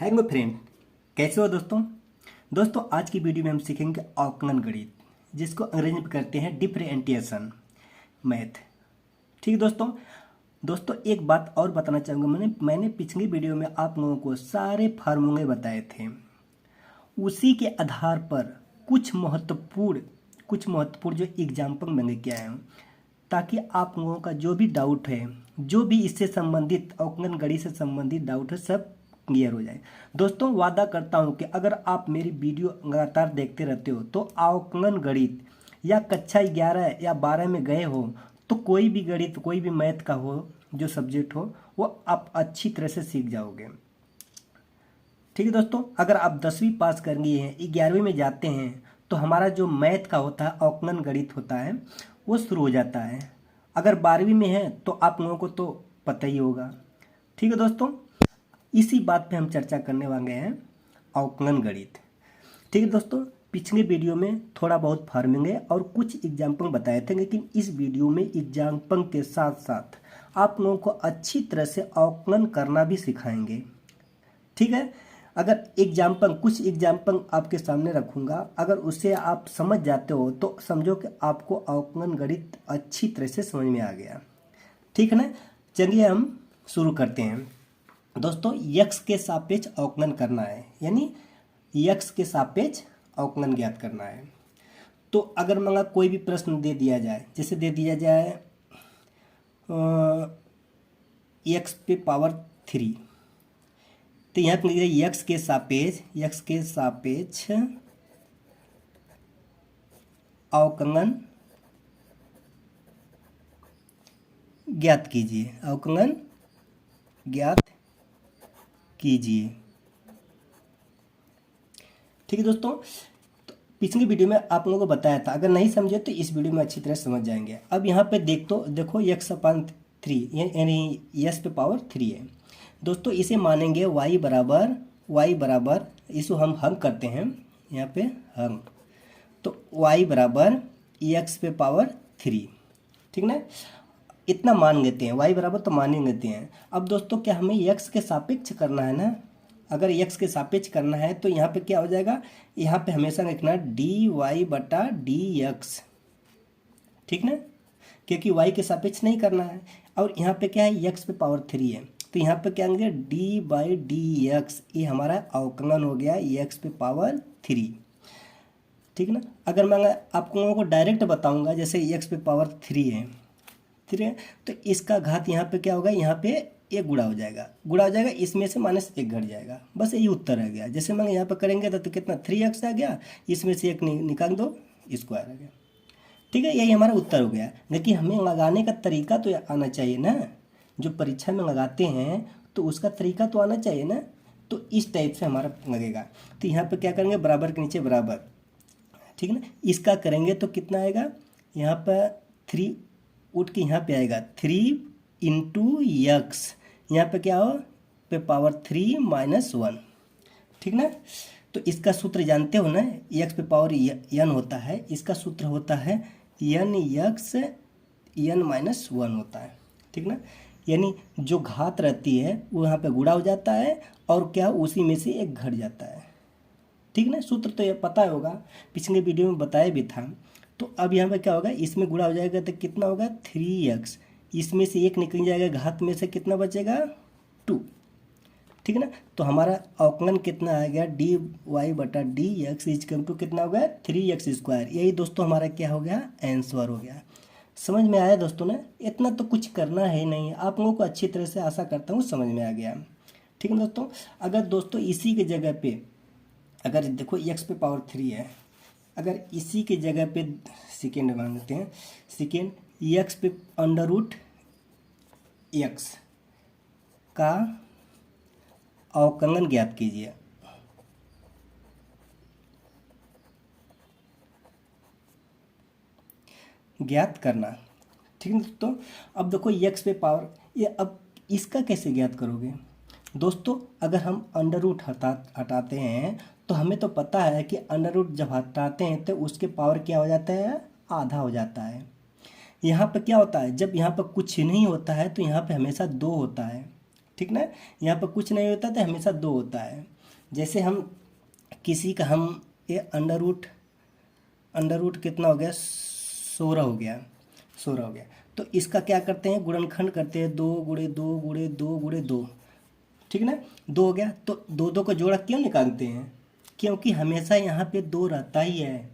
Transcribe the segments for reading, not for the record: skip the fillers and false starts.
Hello friend, कैसे हो दोस्तों आज की वीडियो में हम सीखेंगे अवकलन गणित, जिसको अंग्रेजी में करते हैं डिफरेंशिएशन मैथ। ठीक है दोस्तों एक बात और बताना चाहूँगा। मैंने पिछली वीडियो में आप लोगों को सारे फार्मूले बताए थे। उसी के आधार पर कुछ महत्वपूर्ण जो एग्जाम्पल मैंने किया है, ताकि आप लोगों का जो भी डाउट है, जो भी इससे संबंधित अवकलन गणित से संबंधित डाउट है, सब क्लियर हो जाए। दोस्तों वादा करता हूं कि अगर आप मेरी वीडियो लगातार देखते रहते हो तो अवकलन गणित या कक्षा 11 या 12 में गए हो तो कोई भी गणित, कोई भी मैथ का हो, जो सब्जेक्ट हो, वो आप अच्छी तरह से सीख जाओगे। ठीक है दोस्तों, अगर आप 10वीं पास कर लिए हैं, 11वीं में जाते हैं, तो हमारा जो मैथ का होता है, अवकलन गणित होता है, वो शुरू हो जाता है। अगर 12वीं में है तो आप लोगों को तो पता ही होगा। ठीक है दोस्तों, इसी बात पे हम चर्चा करने वाले हैं, अवकलन गणित। ठीक है दोस्तों, पिछले वीडियो में थोड़ा बहुत फार्मूले और कुछ एग्जाम्पल बताए थे, लेकिन इस वीडियो में एग्जाम्पल के साथ साथ आप लोगों को अच्छी तरह से अवकलन करना भी सिखाएंगे। ठीक है, अगर कुछ एग्जाम्पल आपके सामने रखूंगा, अगर उसे आप समझ जाते हो तो समझो कि आपको अवकलन गणित अच्छी तरह से समझ में आ गया। ठीक है ना, चलिए हम शुरू करते हैं। दोस्तों यक्स के सापेक्ष अवकलन करना है, यानी यक्स के सापेक्ष अवकलन ज्ञात करना है। तो अगर माना कोई भी प्रश्न दे दिया जाए, जैसे दे दिया जाए यक्स पे पावर 3, तो यहाँ पे लिखिए यक्स के सापेक्ष अवकलन ज्ञात कीजिए, अवकलन ज्ञात कीजिए। ठीक है दोस्तों, तो पिछली वीडियो में आप लोगों को बताया था, अगर नहीं समझे तो इस वीडियो में अच्छी तरह समझ जाएंगे। अब यहाँ पे देखो यक्स अपान 3, यानी यस पे पावर 3 है। दोस्तों इसे मानेंगे y बराबर इसको हम हल करते हैं, यहाँ पे हल, तो y बराबर यक्स पे पावर 3। ठीक ना, इतना मान लेते हैं, y बराबर तो मान ही लेते हैं। अब दोस्तों क्या हमें यक्स के सापेक्ष करना है ना, अगर यक्स के सापेक्ष करना है तो यहाँ पे क्या हो जाएगा, यहाँ पे हमेशा लिखना dy/dx। ठीक ना, क्योंकि y के सापेक्ष नहीं करना है, और यहाँ पे क्या है, यक्स पे पावर 3 है, तो यहाँ पे क्या होंगे d/dx। ये हमारा अवकलन हो गया यक्स पे पावर 3। ठीक ना, अगर मैं आप लोगों को डायरेक्ट बताऊंगा, जैसे यक्स पे पावर 3 है, तो इसका घात यहाँ पे क्या होगा, यहाँ पे एक गुणा हो जाएगा, इसमें से -1 घट जाएगा, बस यही उत्तर आ गया। जैसे मैं यहाँ पे करेंगे तो कितना 3x आ गया, इसमें से एक निकाल दो, स्क्वायर आ गया। ठीक है, यही हमारा उत्तर हो गया। लेकिन हमें लगाने का तरीका तो आना चाहिए ना, जो परीक्षा में लगाते हैं तो उसका तरीका तो आना चाहिए ना। तो इस टाइप से हमारा लगेगा। तो यहाँ पे क्या करेंगे, बराबर के नीचे बराबर, ठीक है ना, इसका करेंगे तो कितना आएगा, यहाँ पर 3 उठ के यहाँ पे आएगा 3 × यक्स, यहाँ पे क्या हो, पे पावर 3 - 1। ठीक ना, तो इसका सूत्र जानते हो ना, यक्स पे पावर n होता है, इसका सूत्र होता है n यक्स n - 1 होता है। ठीक ना, यानी जो घात रहती है वो यहाँ पे गुणा हो जाता है, और क्या उसी में से एक घट जाता है। ठीक ना, सूत्र तो ये पता होगा, पिछले वीडियो में बताया भी था। तो अब यहाँ पे क्या होगा, इसमें गुणा हो जाएगा तो कितना होगा 3x, इसमें से एक निकल जाएगा, घात में से कितना बचेगा 2। ठीक है ना, तो हमारा अवकलन कितना आ गया, dy/dx = कितना हो गया 3x²। यही दोस्तों हमारा क्या हो गया, आंसर हो गया। समझ में आया दोस्तों ना, इतना तो कुछ करना है नहीं, आप लोगों को अच्छी तरह से आशा करता हूँ समझ में आ गया। ठीक है दोस्तों, अगर दोस्तों इसी के जगह पे, अगर देखो x पे पावर 3 है, अगर इसी के जगह पे सेकेंड मांगते हैं, सेकेंड x पे √x का अवकलन ज्ञात कीजिए। ज्ञात करना, ठीक है दोस्तों। अब देखो x पे पावर, ये अब इसका कैसे ज्ञात करोगे दोस्तों, अगर हम √ हटाते हैं तो हमें तो पता है कि √ जब हटाते हैं तो उसके पावर क्या हो जाता है, आधा हो जाता है। यहाँ पे क्या होता है, जब यहाँ पर कुछ नहीं होता है तो यहाँ पे हमेशा 2 होता है। ठीक ना। यहाँ पर कुछ नहीं होता तो हमेशा 2 होता है। जैसे हम किसी का हम ये अंडर रूट कितना हो गया, 16 हो गया, 16 हो गया। तो इसका क्या करते हैं, गुणनखंड करते हैं, 2 गुणे 2 गुणे 2 गुणे 2, ठीक ना, 2 हो गया। तो 2 2 का जोड़ा क्यों निकालते हैं, क्योंकि हमेशा यहाँ पे 2 रहता ही है,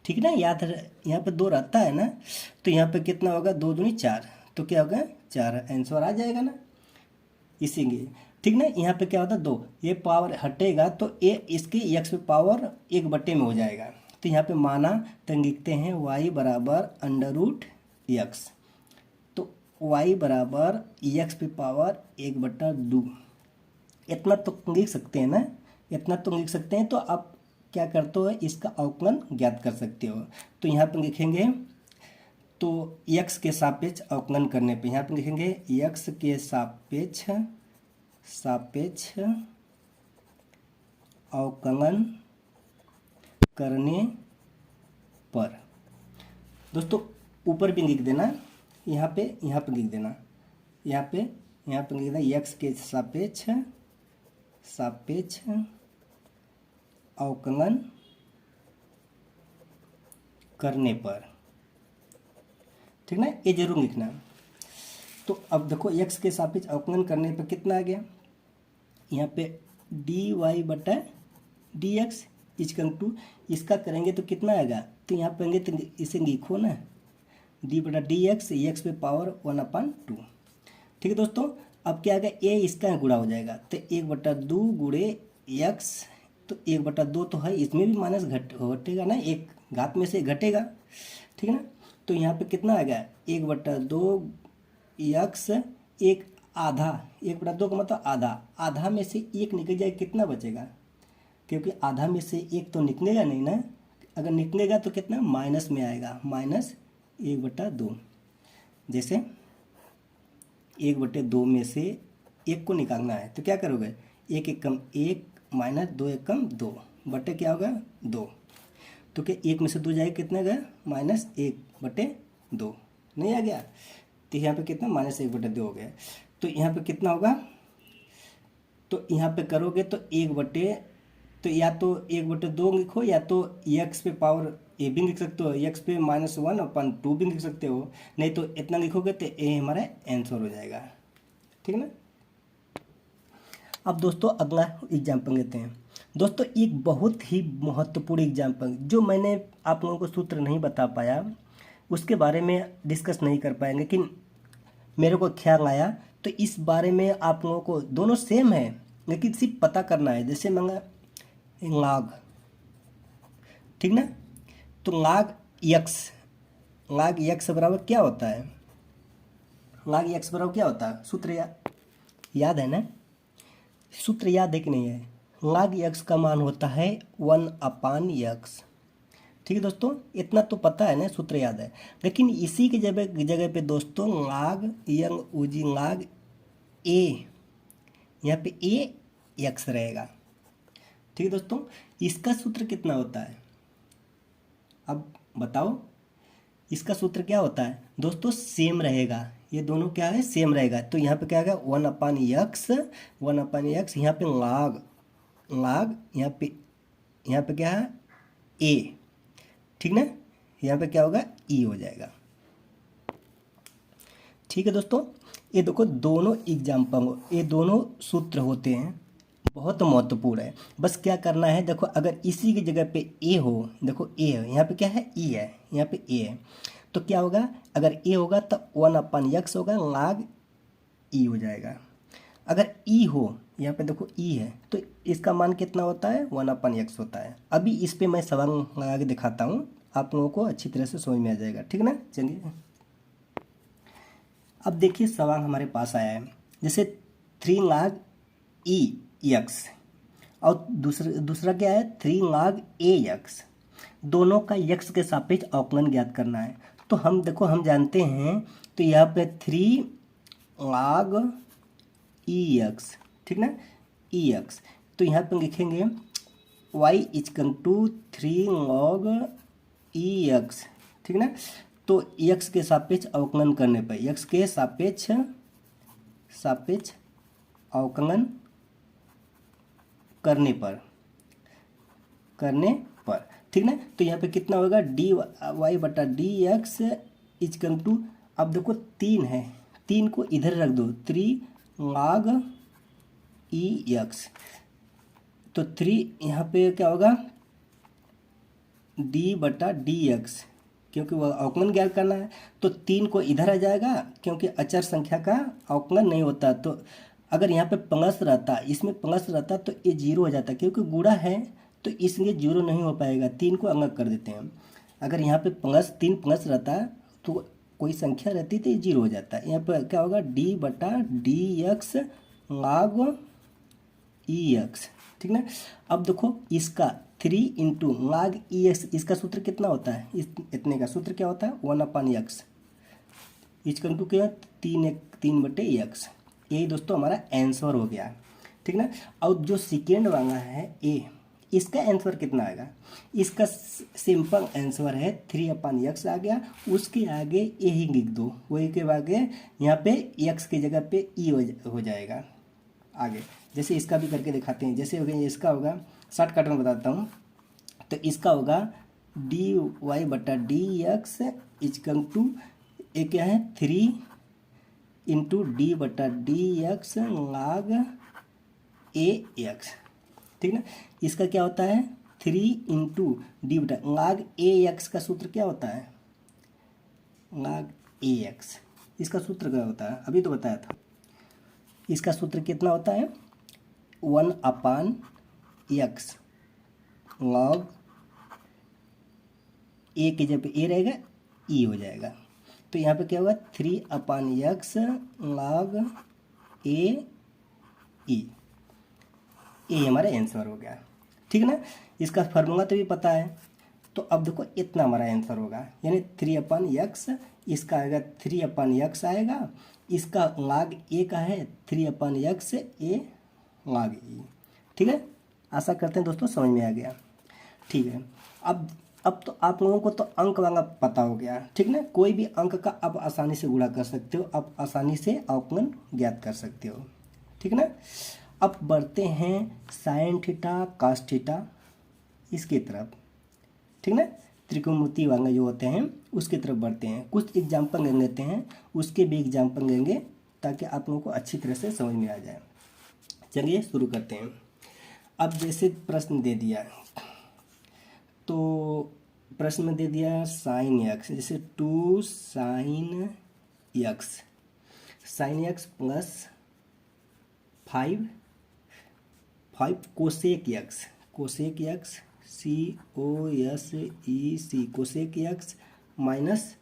ठीक ना, याद यहाँ पे 2 रहता है ना। तो यहाँ पे कितना होगा, 2 दूनी 4, तो क्या होगा 4, आंसर आ जाएगा ना इसीलिए, ठीक ना। यहाँ पे क्या होता है 2, ये पावर हटेगा तो ये इसके x पे पावर 1/में हो जाएगा। तो यहाँ पे माना तो लिखते हैं y बराबर अंडर रूट एक्स, तो y बराबर x पे पावर 1/2, इतना तो लिख सकते हैं ना, इतना तो लिख सकते हैं। तो आप क्या करते हो, इसका अवकलन ज्ञात कर सकते हो। तो यहाँ पर लिखेंगे, तो x के सापेक्ष अवकलन करने पे यहाँ पे लिखेंगे x के सापेक्ष अवकलन करने पर, दोस्तों ऊपर भी लिख देना, यहाँ पे लिख देना, यहाँ पे लिख देना x के सापेक्ष अवकलन करने पर, ठीक ना, ये जरूर लिखना। तो अब देखो x के सापेक्ष अवकलन करने पर कितना आ गया, यहाँ पे dy/dx इक्वल टू, इसका करेंगे तो कितना आएगा, तो यहाँ पे तो इसे लिखो ना, d/dx x पे पावर 1/2, ठीक है दोस्तों। अब क्या आएगा, a इसका गुणा हो जाएगा, तो 1/2 गुणे x, तो 1/2 तो है, इसमें भी माइनस घटेगा ना, एक घात में से घटेगा, ठीक है ना। तो यहाँ पे कितना आएगा, 1/2 x, एक आधा, 1/2 का मतलब आधा में से एक निकल जाए, कितना बचेगा, क्योंकि आधा में से एक तो निकलेगा नहीं ना, अगर निकलेगा तो कितना माइनस में आएगा, -1/2। जैसे 1/2 में से एक को निकालना है तो क्या करोगे, 1 एकम 1 माइनस 2 एकम 2 बटे क्या होगा 2, तो क्या 1 में से 2 जाएगा, कितना गया -1/2, नहीं आ गया। तो यहाँ पे कितना -1/2 हो गया। तो यहाँ पे कितना होगा, तो यहाँ पे करोगे तो तो या तो 1/2 लिखो, या तो x पे पावर a भी लिख सकते हो, x पे -1/2 भी लिख सकते हो, नहीं तो इतना लिखोगे तो a हमारा आंसर हो जाएगा, ठीक ना। अब दोस्तों अगला एग्जाम्पल लेते हैं। दोस्तों एक बहुत ही महत्वपूर्ण एग्जाम्पल, जो मैंने आप लोगों को सूत्र नहीं बता पाया, उसके बारे में डिस्कस नहीं कर पाएंगे, लेकिन मेरे को ख्याल आया, तो इस बारे में आप लोगों को, दोनों सेम है लेकिन सिर्फ पता करना है। जैसे मंगा लाग, ठीक ना, तो लाग यक्स बराबर क्या होता है, लाग यक्स बराबर क्या होता है, सूत्र याद है ना, सूत्र याद है कि नहीं है। लाग यक्स का मान होता है 1/x, ठीक है दोस्तों, इतना तो पता है ना, सूत्र याद है। लेकिन इसी के जगह पे दोस्तों लाग ए, यहाँ पे ए एक्स रहेगा, ठीक है दोस्तों। इसका सूत्र कितना होता है, अब बताओ, इसका सूत्र क्या होता है दोस्तों, सेम रहेगा, ये दोनों क्या है, सेम रहेगा। तो यहाँ पे क्या आएगा 1/x, यहाँ पे लाग, यहाँ पे क्या है ए, ठीक ना, यहाँ पे क्या होगा ई हो जाएगा, ठीक है दोस्तों। ये देखो दोनों एग्जाम्पल, ये दोनों सूत्र होते हैं, बहुत महत्वपूर्ण है। बस क्या करना है, देखो अगर इसी की जगह पे ए हो, देखो ए है, यहाँ पे क्या है ई है, यहाँ पे ए है, तो क्या होगा, अगर ए होगा तो 1/x होगा, लाग ई हो जाएगा। अगर ई हो, यहाँ पे देखो ई है, तो इसका मान कितना होता है 1/x होता है। अभी इस पे मैं सवाल लगा के दिखाता हूँ, आप लोगों को अच्छी तरह से समझ में आ जाएगा, ठीक ना। चलिए अब देखिए सवाल हमारे पास आया है, जैसे 3 लाग ई एक्स और दूसरा क्या है 3 लाग ए एक्स, दोनों का एक्स के सापेक्ष अवकलन ज्ञात करना है। तो हम देखो, हम जानते हैं, तो यहाँ पे 3 लाग ई एक्स, ठीक ना, ई एक्स, तो यहाँ पे लिखेंगे y equal to 3 log E X, ठीक ना। तो x के सापेक्ष अवकलन करने पर, x के सापेक्ष अवकलन करने पर ठीक ना। तो यहाँ पे कितना होगा डी वाई बटा डी एक्स इजकल टू, अब देखो 3 है, 3 को इधर रख दो, 3 log ई एक्स, तो 3 यहाँ पे क्या होगा डी बटा डी एक्स, क्योंकि वह अवकलन ज्ञात करना है तो 3 को इधर आ जाएगा, क्योंकि अचर संख्या का अवकलन नहीं होता। तो अगर यहाँ पे प्लस रहता, इसमें प्लस रहता तो ये 0 हो जाता, क्योंकि गुणा है तो इसलिए 0 नहीं हो पाएगा। 3 को अलग कर देते हैं। अगर यहाँ पे +3 प्लस रहता तो कोई संख्या रहती तो ये 0 हो जाता। यहाँ पर क्या होगा डी बटा D x log E X, ठीक ना। अब देखो इसका 3 इंटू log ई एक्स, इसका सूत्र कितना होता है, इतने का सूत्र क्या होता है 1/x, इजकल टू क्या 3 बटे एक्स। यही दोस्तों हमारा आंसर हो गया, ठीक ना। और जो सेकेंड वाला है ए, इसका आंसर कितना आएगा, इसका सिंपल आंसर है 3/x आ गया, उसके आगे ए ही लिख दो, वही के आगे यहाँ पे x की जगह पे ई हो जाएगा आगे। जैसे इसका भी करके दिखाते हैं, जैसे हो गया इसका होगा, शॉर्टकट में बताता हूँ। तो इसका होगा डी वाई बटा डी एक्स इजकल टू ये क्या है 3 इंटू डी बटा डी एक्स log ए एक्स, ठीक ना। इसका क्या होता है 3 इंटू डी बटा log ए एक्स का सूत्र क्या होता है log ए एक्स, इसका सूत्र क्या होता है अभी तो बताया था। इसका सूत्र कितना होता है 1/x log ए के जब ए रहेगा ई हो जाएगा। तो यहाँ पे क्या होगा 3/x log ए ई, ये हमारा आंसर हो गया, ठीक ना। इसका फार्मूला तो भी पता है। तो अब देखो इतना हमारा आंसर होगा, यानी 3/x, इसका आएगा 3/x आएगा, इसका log ए का है 3/x ए log ई, ठीक है। आशा करते हैं दोस्तों समझ में आ गया, ठीक है। अब तो आप लोगों को तो अंक वाला पता हो गया, ठीक ना। कोई भी अंक का आप आसानी से गुणा कर सकते हो, आप आसानी से अवकलन ज्ञात कर सकते हो, ठीक ना। अब बढ़ते हैं साइन थीटा कास थीटा इसकी तरफ, ठीक ना। त्रिकोणमिति वाले जो होते हैं उसकी तरफ बढ़ते हैं। कुछ एग्जाम्पल ले लेते हैं, उसके भी एग्जाम्पल लेंगे ताकि आप लोगों को अच्छी तरह से समझ में आ जाए। चलिए शुरू करते हैं। अब जैसे प्रश्न दे दिया, तो प्रश्न में दे दिया साइन एक्स, जैसे 2 sine x plus 5 cosec x COSEC cosec x minus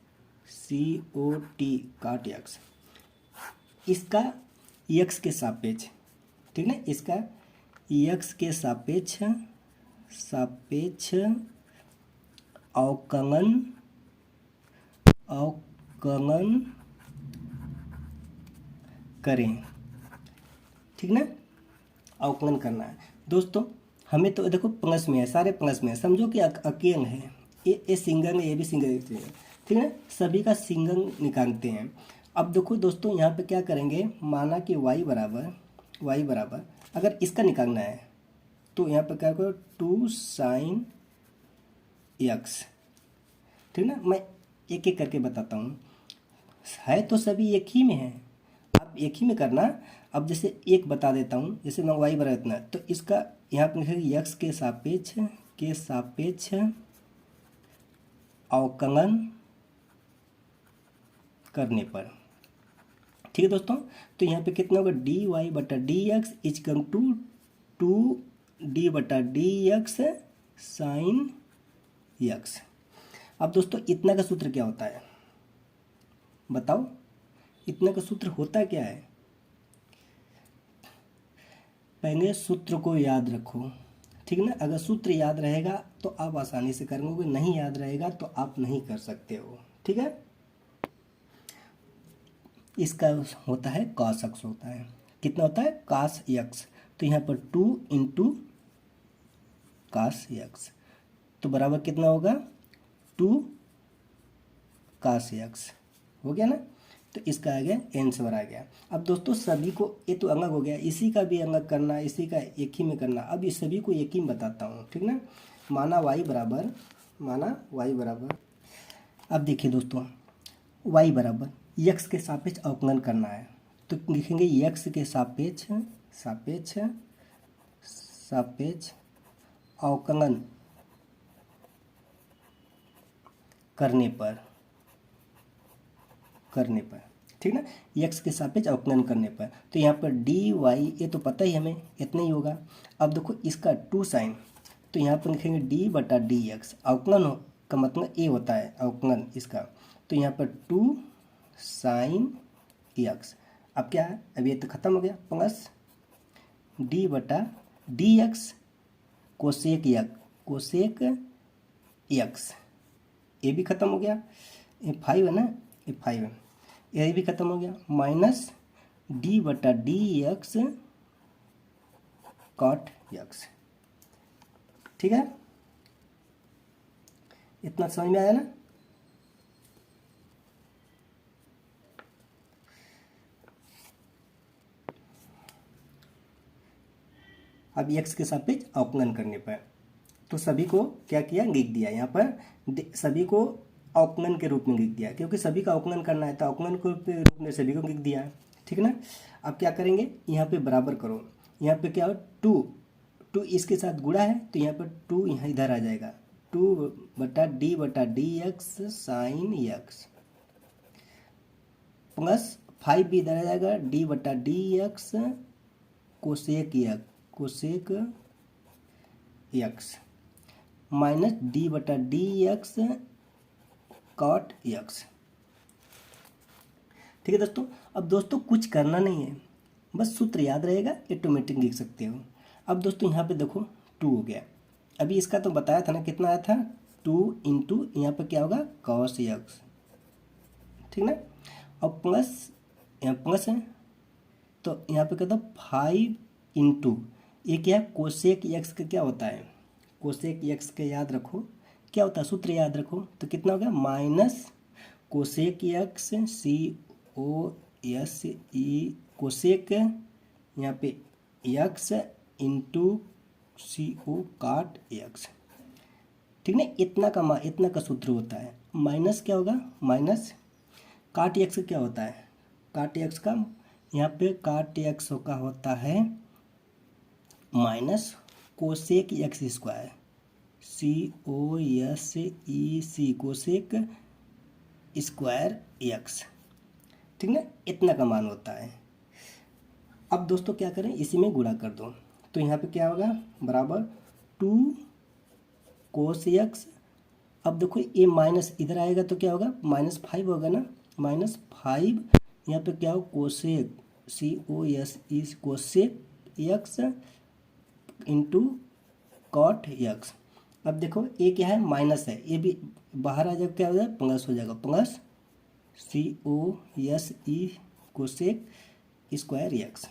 COT काट एक्स, इसका एक्स के सापेक्ष, ठीक ना। इसका एक्स के सापेक्ष अवकलन करें, ठीक ना। अवकलन करना है दोस्तों। हमें तो देखो प्लस में है, सारे प्लस में है, समझो कि अकेले है, ये सिंगल है, ये भी सिंगल है, ठीक है। सभी का सिंगल निकालते हैं। अब देखो दोस्तों यहाँ पे क्या करेंगे, माना कि y बराबर अगर इसका निकालना है तो यहाँ पे क्या करो 2 साइन एक्स, ठीक ना। मैं एक एक करके बताता हूँ, है तो सभी एक ही में है, आप एक ही में करना। अब जैसे एक बता देता हूँ, जैसे मैं y बराबर इतना, तो इसका यहाँ पे लिखेंगे x के सापेक्ष अवकलन करने पर, ठीक है दोस्तों। तो यहाँ पे कितना होगा डी वाई बटा D X is equal to 2 D बटा डी एक्स साइन एक्स। अब दोस्तों इतना का सूत्र क्या होता है बताओ, इतना का सूत्र होता क्या है। पहले सूत्र को याद रखो, ठीक ना। अगर सूत्र याद रहेगा तो आप आसानी से करोगे, नहीं याद रहेगा तो आप नहीं कर सकते हो, ठीक है। इसका होता है cos x होता है, कितना होता है cos x, तो यहाँ पर 2 इंटू cos x, तो बराबर कितना होगा 2 cos x हो गया ना। तो इसका आ गया आंसर आ गया। अब दोस्तों सभी को, ये तो अंगक हो गया, इसी का भी अंगक करना, इसी का एक ही में करना। अब इस सभी को एक ही में बताता हूँ, ठीक ना। माना y बराबर, अब देखिए दोस्तों y बराबर x के सापेक्ष अवकलन करना है, तो लिखेंगे x के सापेक्ष अवकलन करने पर, ठीक ना, x के सापेक्ष अवकलन करने पर। तो यहाँ पर dy, ये तो पता ही हमें, इतना ही होगा। अब देखो इसका 2 साइन, तो यहाँ पर लिखेंगे d बटा डी एक्स, अवकलन का मतलब ये होता है अवकलन इसका, तो यहाँ पर 2 साइन x। अब क्या है, अब ये तो खत्म हो गया, प्लस d बटा डी एक्स कोसेक x, ये भी खत्म हो गया, ये 5 है ना, ये 5 है, ये भी खत्म हो गया, माइनस d बटा डी एक्स कॉट x। ठीक है, इतना समझ में आया ना। अब x के सापेक्ष अवकलन करने पर, तो सभी को क्या किया, लिख दिया यहाँ पर, सभी को अवकलन के रूप में लिख दिया, क्योंकि सभी का अवकलन करना है तो अवकलन के रूप में सभी को लिख दिया, ठीक ना। अब क्या करेंगे, यहाँ पे बराबर करो, यहाँ पे क्या हो, 2 इसके साथ गुणा है, तो यहाँ पर 2 यहाँ इधर आ जाएगा, 2 बटा D X sine x, plus 5 भी इधर आ जाएगा, d बटा D x cosec x, minus d बटा डी एक्स कॉट एक्स। ठीक है दोस्तों, अब दोस्तों कुछ करना नहीं है, बस सूत्र याद रहेगा, ऑटोमेटिक लिख सकते हो। अब दोस्तों यहाँ पे देखो 2 हो गया, अभी इसका तो बताया था ना, कितना आया था, 2 इंटू यहाँ पे क्या होगा, कॉस एक्स, ठीक ना। और प्लस, यहाँ प्लस है, तो यहाँ पे कहता 5 इंटू, ये क्या है, कोसेक एक्स का क्या होता है, कोसेक एक्स के याद रखो क्या होता है, सूत्र याद रखो, तो कितना हो गया, minus cosec x COSE, cosec यहाँ पे एक्स इंटू CO काट एक्स, ठीक ना। इतना का सूत्र होता है, माइनस क्या होगा, माइनस काट एक्स क्या होता है, काट एक्स का, यहाँ पे काट एक्स का होता है minus cosec x square, COSEC, cosec square x, ठीक ना, इतना का मान होता है। अब दोस्तों क्या करें, इसी में गुणा कर दो, तो यहाँ पे क्या होगा, बराबर 2 कोस एक्स। अब देखो ये माइनस इधर आएगा तो क्या होगा, -5 होगा ना, -5, यहाँ पे क्या हो, cosec COSE cosec X into cot X. अब देखो ये क्या है, माइनस है, ये भी बाहर आ जाएगा, क्या हो जाएगा, प्लस हो जाएगा, plus COSE cosec square x.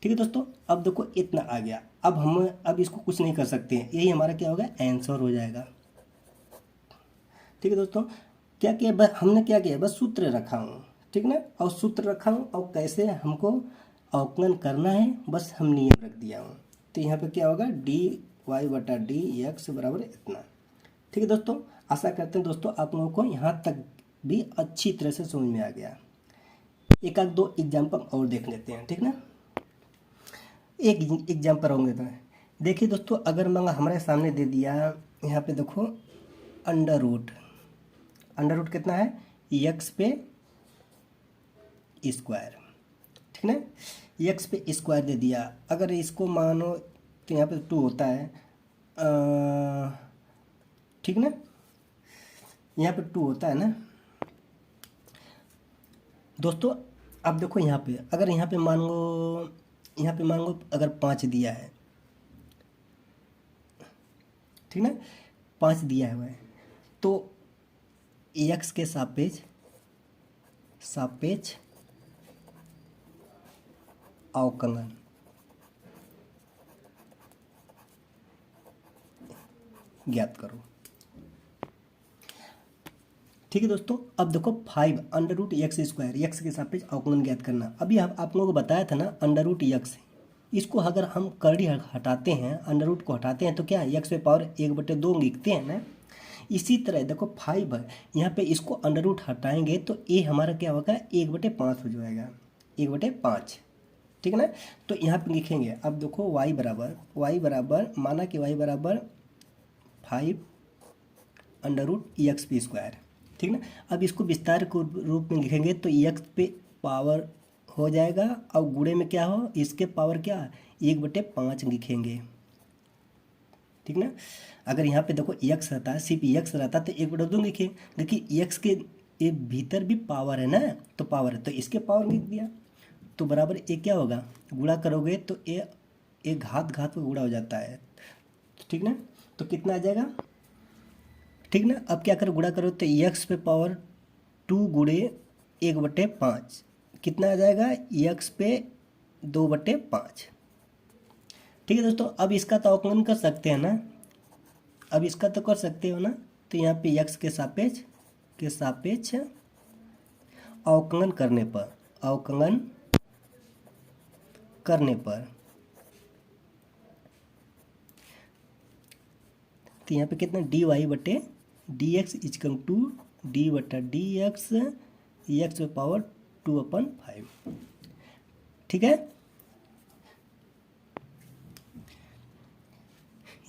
ठीक है दोस्तों, अब देखो इतना आ गया, अब इसको कुछ नहीं कर सकते हैं, यही हमारा क्या होगा, आंसर हो जाएगा। ठीक है दोस्तों, क्या किया, बस हमने क्या किया, बस सूत्र रखा हूँ, ठीक ना, और सूत्र रखा हूँ और कैसे हमको अवकलन करना है, बस हम नियम रख दिया हूँ। तो यहाँ पे क्या होगा, dy बटा डी एक्स बराबर इतना। ठीक है दोस्तों, आशा करते हैं दोस्तों आप लोगों को यहाँ तक भी अच्छी तरह से समझ में आ गया। एक आध 2 एग्जाम्पल और देख लेते हैं, ठीक ना। एक एग्जाम्पल और देता है, देखिए दोस्तों, अगर मैं हमारे सामने दे दिया, यहाँ पे देखो अंडर रूट कितना है, x पे स्क्वायर, ठीक ना, x पे स्क्वायर दे दिया, अगर इसको मानो तो यहाँ पे 2 होता है, ठीक ना, यहाँ पे 2 होता है ना दोस्तों। अब देखो यहाँ पे, अगर यहाँ पे मान लो अगर 5 दिया है, ठीक ना, 5 दिया हुआ है, तो x के सापेक्ष अवकलन ज्ञात करो। ठीक है दोस्तों, अब देखो 5√x², यक्स के सापेक्ष अवकलन ज्ञात करना। अभी आप लोगों को बताया था ना √x, इसको अगर हम करड़ी हटाते हैं, अंडर रूट को हटाते हैं तो क्या है, x पे पावर 1/2 लिखते हैं ना। इसी तरह देखो 5 है, यहाँ पे इसको अंडर रूट हटाएंगे तो ए हमारा क्या होगा, 1/5 हो जाएगा, 1/5, ठीक है ना। तो यहाँ पे लिखेंगे, अब देखो y बराबर माना कि y बराबर 5√x², ठीक ना। अब इसको विस्तार के रूप में लिखेंगे तो x पे पावर हो जाएगा और गुणे में क्या हो, इसके पावर क्या 1/5 लिखेंगे, ठीक ना। अगर यहाँ पे देखो x रहता है, सिर्फ x रहता तो 1/2 लिखे, लेकिन x के ये भीतर भी पावर है ना, तो पावर है तो इसके पावर लिख दिया, तो बराबर ए क्या होगा, गुणा करोगे तो ए घात पे गुणा हो जाता है, ठीक ना। तो कितना आ जाएगा, ठीक ना। अब क्या करो, गुणा करो तो x पे पावर 2 गुणे 1/5 कितना आ जाएगा, x पे 2/5, ठीक है दोस्तों। अब इसका तो अवकलन कर सकते हैं ना, अब इसका तो कर सकते हो ना। तो यहाँ पे x के सापेक्ष अवकलन करने पर तो यहाँ पे कितना dy/dx equal to d/dx x पे पावर 2/5, ठीक है।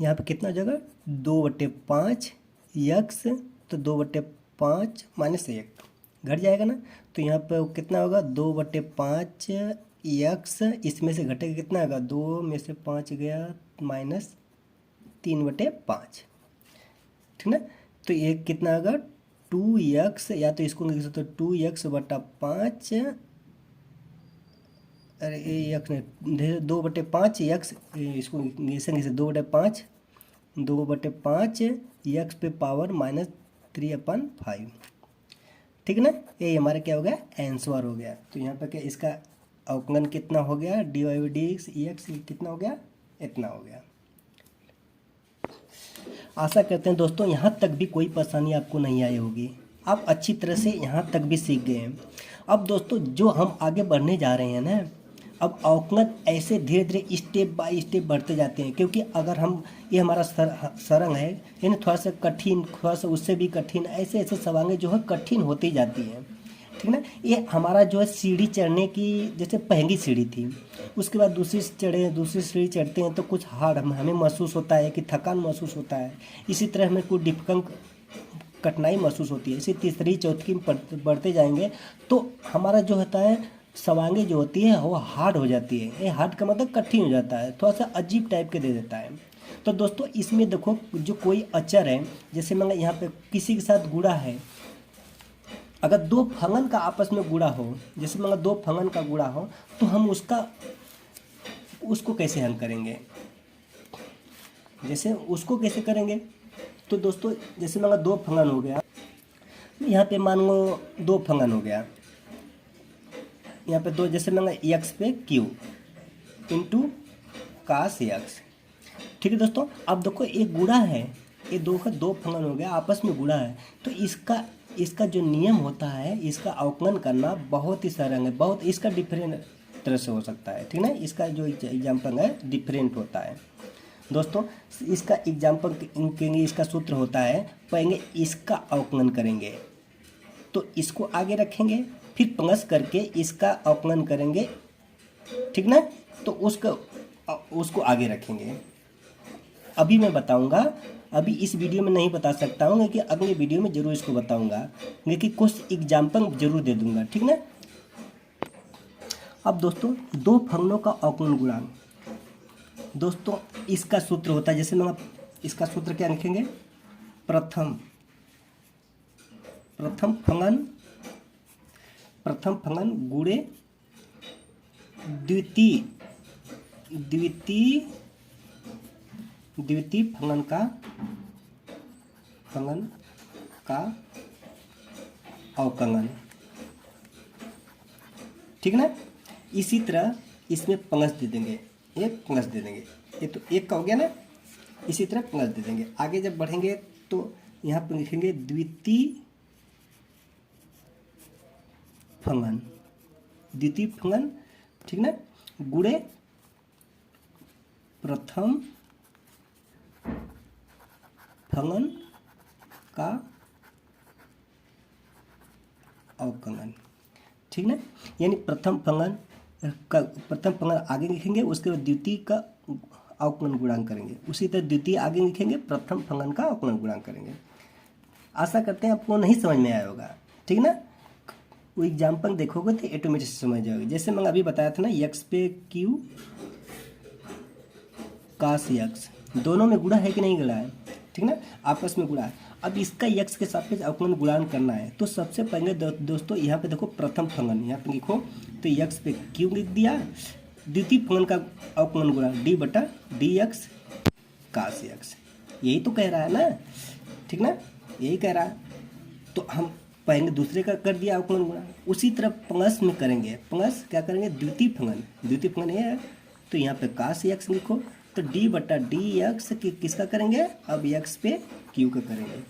यहाँ पे कितना हो जाएगा, 2/5 x, तो 2/5 माइनस 1 घट जाएगा ना, तो यहाँ पे कितना होगा, 2/5 x, इसमें से घटेगा कितना होगा, 2 में से 5 गया माइनस 3/5, ठीक ना। तो ये कितना होगा 2x, या तो इसको लिख सकते हो 2x/5, अरे ये x नहीं 2/5 x, इसको ऐसे नहीं से 2/5 x पे पावर -3/5, ठीक है ना। ये हमारा क्या हो गया, आंसर हो गया। तो यहाँ पे क्या इसका अवकलन कितना हो गया, dy/dx x कितना हो गया, इतना हो गया। आशा करते हैं दोस्तों यहाँ तक भी कोई परेशानी आपको नहीं आई होगी, आप अच्छी तरह से यहाँ तक भी सीख गए हैं। अब दोस्तों जो हम आगे बढ़ने जा रहे हैं ना, अब अवकलन ऐसे धीरे धीरे स्टेप बाय स्टेप बढ़ते जाते हैं, क्योंकि अगर हम ये हमारा सरंग है, यानी थोड़ा सा कठिन, थोड़ा सा उससे भी कठिन, ऐसे ऐसे सवांगें जो है कठिन होती जाती हैं, ठीक ना। ये हमारा जो है सीढ़ी चढ़ने की, जैसे पहली सीढ़ी थी, उसके बाद दूसरी सीढ़ी चढ़ते हैं तो कुछ हार्ड हमें महसूस होता है कि थकान महसूस होता है, इसी तरह हमें कुछ डिफिकल्ट कठिनाई महसूस होती है। इसी तीसरी चौथी बढ़ते जाएंगे तो हमारा जो होता है सवांगे जो होती है वो हार्ड हो जाती है, ये हार्ड का मतलब कठिन हो जाता है, थोड़ा सा अजीब टाइप के दे देता है। तो दोस्तों इसमें देखो जो कोई अचर है, जैसे मतलब यहाँ पे किसी के साथ गुणा है, अगर दो फंगन का आपस में गुणा हो, जैसे मतलब 2 फंगन का गुणा हो, तो हम उसको कैसे हल करेंगे, जैसे उसको कैसे करेंगे। तो दोस्तों जैसे मतलब 2 फंगन हो गया, यहाँ पे मान लो 2 फंगन हो गया, यहाँ पे 2, जैसे मतलब x पे q इंटू cos x, ठीक है दोस्तों। अब देखो एक गुणा है, ये 2 का 2 फंगन हो गया, आपस में गुणा है, तो इसका जो नियम होता है, इसका अवकलन करना बहुत ही सरल है, बहुत इसका डिफरेंट तरह से हो सकता है, ठीक ना। इसका जो एग्जाम्पल है डिफरेंट होता है दोस्तों। इसका एग्जाम्पल कहेंगे, इसका सूत्र होता है, पहले इसका अवकलन करेंगे तो इसको आगे रखेंगे, फिर प्लस करके इसका अवकलन करेंगे, ठीक ना, तो उसको आगे रखेंगे। अभी मैं बताऊंगा, अभी इस वीडियो में नहीं बता सकता हूँ, लेकिन अगले वीडियो में ज़रूर इसको बताऊंगा, लेकिन कुछ एग्जाम्पल जरूर दे दूंगा, ठीक ना। अब दोस्तों 2 फंगनों का अवकलन गुणांक, दोस्तों इसका सूत्र होता है, जैसे हम इसका सूत्र क्या लिखेंगे, प्रथम फंगन गुणे द्वितीय फंगन का अवकलन, ठीक ना। इसी तरह इसमें प्लस दे देंगे, एक प्लस दे देंगे, ये तो 1 का हो गया ना, इसी तरह प्लस दे देंगे। आगे जब बढ़ेंगे तो यहाँ पर लिखेंगे द्वितीय फंगन, द्वितीय फंगन, ठीक ना, गुणे प्रथम फंगन का अवकलन, ठीक ना। यानी प्रथम फंगन आगे लिखेंगे, उसके बाद द्वितीय का अवकलन गुणांक करेंगे, उसी तरह द्वितीय आगे लिखेंगे, प्रथम फंगन का अवकलन गुणांक करेंगे। आशा करते हैं आपको नहीं समझ में आया होगा, ठीक ना। वो एग्जाम्पल देखोगे तो ऑटोमेटिक समझ जाओगे। जैसे मैंने अभी बताया था ना, यक्स पे क्यू कास यक्स, दोनों में गुणा है कि नहीं गुणा है, ठीक ना, आपस में गुणा है। अब इसका यक्स के सापेक्ष अवकलन गुणांक करना है, तो सबसे पहले दोस्तों यहाँ पे देखो प्रथम फंगन, यहाँ पे लिखो तो यक्स पे क्यू लिख दिया, द्वितीय फंगन का अवकलन गुणांक डी बटा डी एक्स कास यक्स, यही तो कह रहा है ना, ठीक ना, यही कह रहा है। तो हम पहले दूसरे का कर दिया अवकलन गुणांक, उसी तरह पंगस में करेंगे। पंगस क्या करेंगे, द्वितीय फंगन ये है, तो यहाँ पे कास यक्स लिखो, तो डी बटा डी एक्स किसका करेंगे, अब यक्स पे क्यू का करेंगे,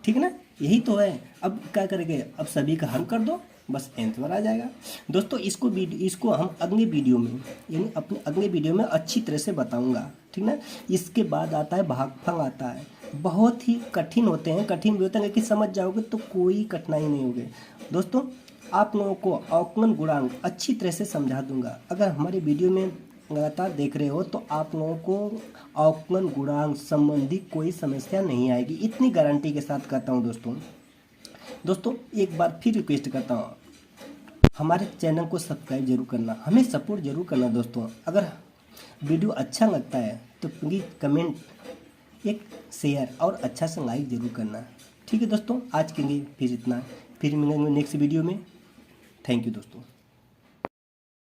ठीक ना, यही तो है। अब क्या करेंगे, अब सभी का हल कर दो, बस आंसर आ जाएगा। दोस्तों इसको हम अगले वीडियो में, यानी अपने अगले वीडियो में अच्छी तरह से बताऊंगा, ठीक ना। इसके बाद आता है भागफल आता है, बहुत ही कठिन होते हैं, कठिन भी होते हैं, लेकिन समझ जाओगे तो कोई कठिनाई नहीं होगी। दोस्तों आप लोगों को अवकलन गुणांक अच्छी तरह से समझा दूंगा। अगर हमारे वीडियो में लगातार देख रहे हो तो आप लोगों को अवकलन गुणांक संबंधी कोई समस्या नहीं आएगी, इतनी गारंटी के साथ कहता हूँ। दोस्तों एक बार फिर रिक्वेस्ट करता हूँ, हमारे चैनल को सब्सक्राइब जरूर करना, हमें सपोर्ट जरूर करना। दोस्तों अगर वीडियो अच्छा लगता है तो प्लीज़ कमेंट, एक शेयर और अच्छा सा लाइक जरूर करना, ठीक है दोस्तों। आज के लिए फिर इतना, फिर मिलेंगे नेक्स्ट वीडियो में। थैंक यू दोस्तों।